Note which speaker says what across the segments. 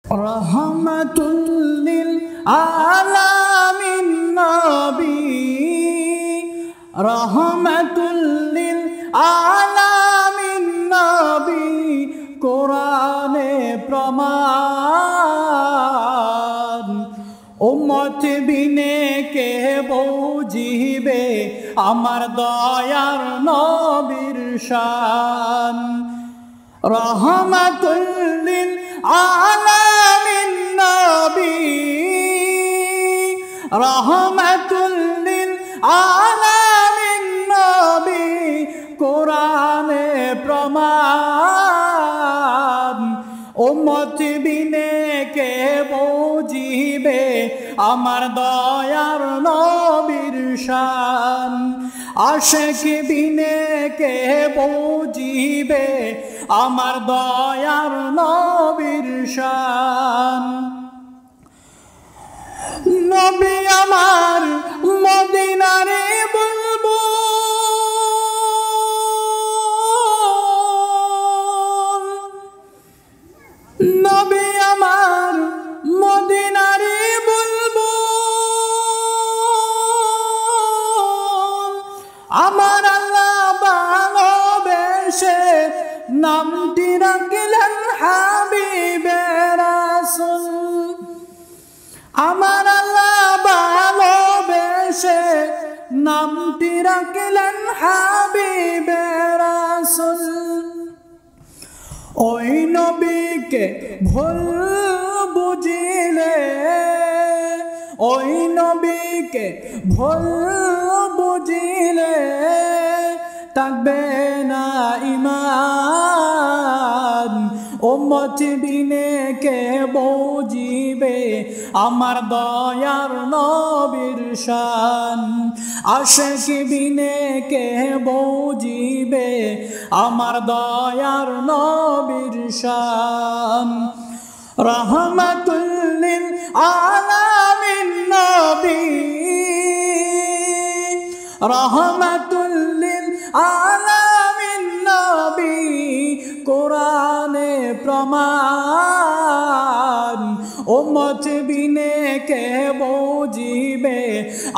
Speaker 1: রহমাতুল লিল আলামিন নবী, রহমাতুল লিল আলামিন নবী, কোরআনে প্রমাণ। উম্মত বিনে কে বুঝিবে আমার দয়ার নবীর শান। রহমাতুল লিল আলামিন নবী, রহমাতুল লিল আলামিন নবী, কোরআনে প্রমাণ। উম্মত বিনে কে বুঝিবে আমার দয়ার নবীর শান। আশিক বিনে কে বুঝিবে আমার দয়ার নবীর শান। নবী আমার মদিনারে বুলবুল, নবী আমার মদিনারে বুলবুল। আমার আল্লাহ ভালোবেসে নামটি রাখলেন হাবিবে রাসূল। আমার আল্লাহ ভালোবেসে নামটি রাখলেন হাবিবে রাসূল। ওই নবীকে ভুল বুঝিলে, ওই নবীকে ভুল বুঝিলে থাকবে না ঈমান। উম্মত বিনে কে বুঝিবে আমার দয়ার নবীর শান। আশিক বিনে কে বুঝিবে আমার দয়ার নবীর শান। রহমাতুল লিল আলামিন নবী, রহমাতুল লিল আলামিন নবী, কোরআনে প্রমাণ। উম্মত বিনে কে বুঝিবে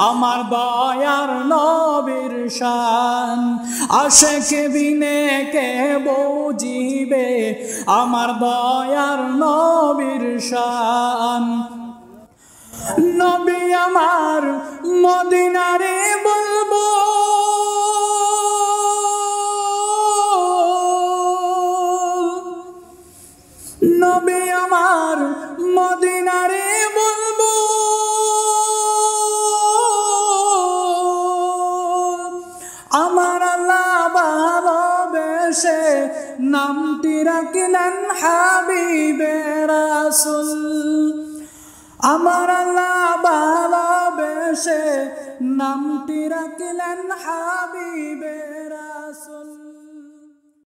Speaker 1: আমার দয়ার নবীর শান। আশিক বিনে কে বুঝিবে আমার দয়ার নবীর শান। নবী আমার মদিনারে বুলবুল, নবী আমার মদিনারে বুলবুল। আমার আল্লাহ ভালোবেসে নামটি রাখলেন হাবিবে রাসূল। আমার আল্লাহ ভালোবেসে নামটি রাখলেন হাবিবে রাসূল।